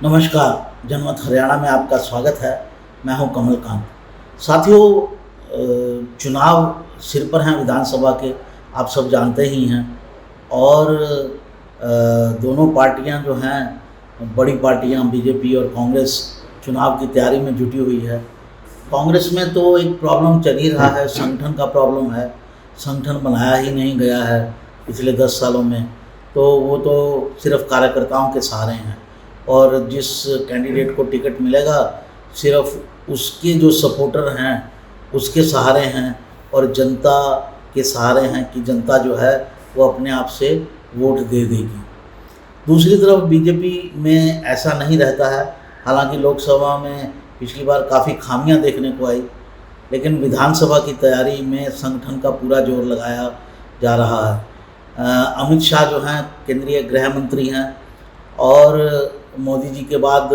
नमस्कार, जनमत हरियाणा में आपका स्वागत है। मैं हूं कमलकांत। साथियों, चुनाव सिर पर हैं विधानसभा के, आप सब जानते ही हैं। और दोनों पार्टियां जो हैं, बड़ी पार्टियां बीजेपी और कांग्रेस, चुनाव की तैयारी में जुटी हुई है। कांग्रेस में तो एक प्रॉब्लम चल ही रहा है, संगठन का प्रॉब्लम है। संगठन बनाया ही नहीं गया है पिछले 10 सालों में, तो वो तो सिर्फ कार्यकर्ताओं के सहारे हैं। और जिस कैंडिडेट को टिकट मिलेगा सिर्फ उसके जो सपोर्टर हैं उसके सहारे हैं, और जनता के सहारे हैं कि जनता जो है वो अपने आप से वोट दे देगी। दूसरी तरफ बीजेपी में ऐसा नहीं रहता है। हालांकि लोकसभा में पिछली बार काफ़ी खामियां देखने को आई, लेकिन विधानसभा की तैयारी में संगठन का पूरा जोर लगाया जा रहा है। अमित शाह जो हैं केंद्रीय गृह मंत्री हैं, और मोदी जी के बाद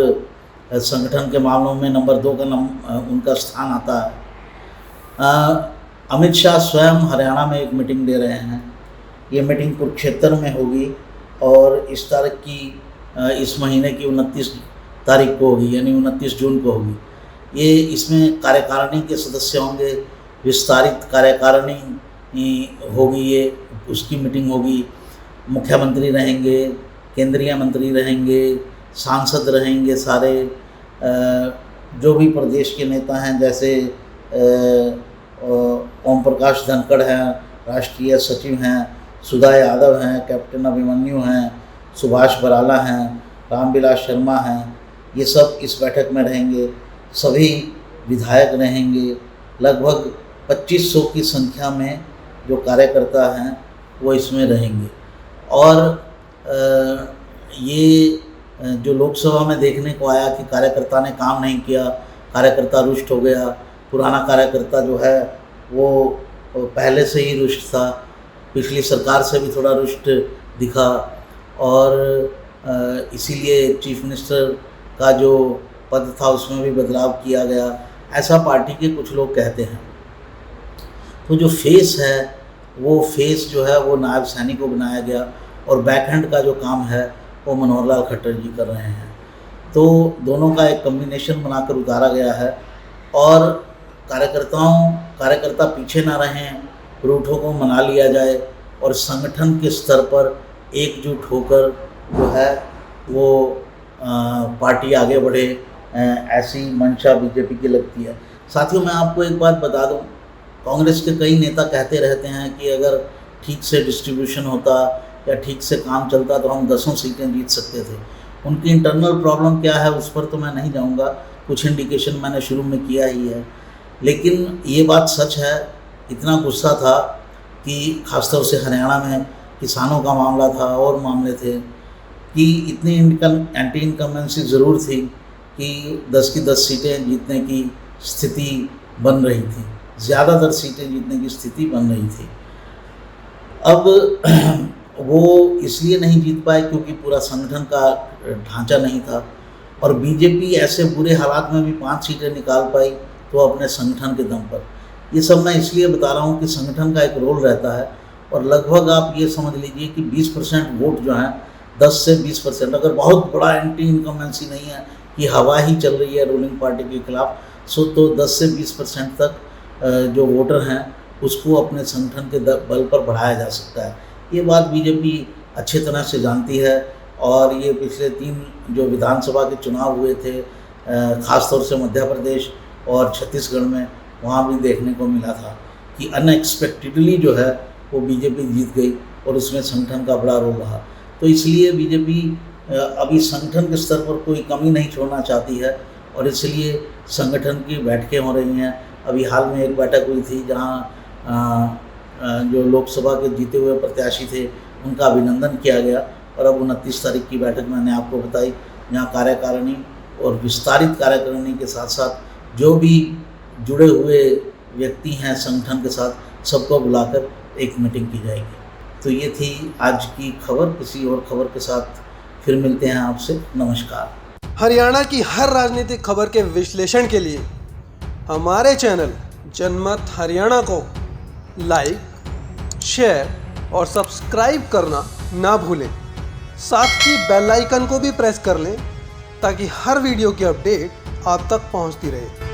संगठन के मामलों में नंबर 2 का उनका स्थान आता है। अमित शाह स्वयं हरियाणा में एक मीटिंग दे रहे हैं। ये मीटिंग कुरुक्षेत्र में होगी और इस महीने की 29 तारीख को होगी, यानी 29 जून को होगी। ये इसमें कार्यकारिणी के सदस्य होंगे, विस्तारित कार्यकारिणी होगी, ये उसकी मीटिंग होगी। मुख्यमंत्री रहेंगे, केंद्रीय मंत्री रहेंगे, सांसद रहेंगे, सारे जो भी प्रदेश के नेता हैं, जैसे ओम प्रकाश धनखड़ हैं, राष्ट्रीय सचिव हैं, सुधा यादव हैं, कैप्टन अभिमन्यु हैं, सुभाष बराला हैं, रामविलास शर्मा हैं, ये सब इस बैठक में रहेंगे। सभी विधायक रहेंगे। लगभग 2500 की संख्या में जो कार्यकर्ता हैं वो इसमें रहेंगे। और ये जो लोकसभा में देखने को आया कि कार्यकर्ता ने काम नहीं किया, कार्यकर्ता रुष्ट हो गया। पुराना कार्यकर्ता जो है वो पहले से ही रुष्ट था, पिछली सरकार से भी थोड़ा रुष्ट दिखा, और इसीलिए चीफ मिनिस्टर का जो पद था उसमें भी बदलाव किया गया, ऐसा पार्टी के कुछ लोग कहते हैं। तो जो फेस है वो फेस जो है वो नायब सैनी को बनाया गया, और बैकहैंड का जो काम है वो मनोहर लाल खट्टर जी कर रहे हैं। तो दोनों का एक कॉम्बिनेशन बनाकर उतारा गया है, और कार्यकर्ता पीछे ना रहें, रूठों को मना लिया जाए, और संगठन के स्तर पर एकजुट होकर जो है वो पार्टी आगे बढ़े, ऐसी मंशा बीजेपी की लगती है। साथियों, मैं आपको एक बात बता दूं, कांग्रेस के कई नेता कहते रहते हैं कि अगर ठीक से डिस्ट्रीब्यूशन होता या ठीक से काम चलता तो हम 10 सीटें जीत सकते थे। उनकी इंटरनल प्रॉब्लम क्या है उस पर तो मैं नहीं जाऊंगा, कुछ इंडिकेशन मैंने शुरू में किया ही है। लेकिन ये बात सच है, इतना गुस्सा था कि खासतौर से हरियाणा में किसानों का मामला था और मामले थे, कि इतनी एंटी इनकम्बेंसी ज़रूर थी कि 10 की 10 सीटें जीतने की स्थिति बन रही थी, ज़्यादातर सीटें जीतने की स्थिति बन रही थी। अब वो इसलिए नहीं जीत पाए क्योंकि पूरा संगठन का ढांचा नहीं था, और बीजेपी ऐसे बुरे हालात में भी 5 सीटें निकाल पाई तो अपने संगठन के दम पर। ये सब मैं इसलिए बता रहा हूँ कि संगठन का एक रोल रहता है, और लगभग आप ये समझ लीजिए कि 20% वोट जो हैं, 10 से 20%, अगर बहुत बड़ा एंटी इनकम्बेंसी नहीं है कि हवा ही चल रही है रूलिंग पार्टी के खिलाफ, तो 10 से 20% तक जो वोटर हैं उसको अपने संगठन के बल पर बढ़ाया जा सकता है। ये बात बीजेपी अच्छी तरह से जानती है, और ये पिछले 3 जो विधानसभा के चुनाव हुए थे, ख़ासतौर से मध्य प्रदेश और छत्तीसगढ़ में, वहाँ भी देखने को मिला था कि अनएक्सपेक्टेडली जो है वो बीजेपी जीत गई, और उसमें संगठन का बड़ा रोल रहा। तो इसलिए बीजेपी अभी संगठन के स्तर पर कोई कमी नहीं छोड़ना चाहती है, और इसलिए संगठन की बैठकें हो रही हैं। अभी हाल में एक बैठक हुई थी जहाँ जो लोकसभा के जीते हुए प्रत्याशी थे उनका अभिनंदन किया गया, और अब 29 तारीख की बैठक मैंने आपको बताई, जहाँ कार्यकारिणी और विस्तारित कार्यकारिणी के साथ साथ जो भी जुड़े हुए व्यक्ति हैं संगठन के साथ, सबको बुलाकर एक मीटिंग की जाएगी। तो ये थी आज की खबर। किसी और खबर के साथ फिर मिलते हैं आपसे। नमस्कार। हरियाणा की हर राजनीतिक खबर के विश्लेषण के लिए हमारे चैनल जनमत हरियाणा को लाइक, शेयर और सब्सक्राइब करना ना भूलें। साथ ही बेल आइकन को भी प्रेस कर लें ताकि हर वीडियो की अपडेट आप तक पहुंचती रहे।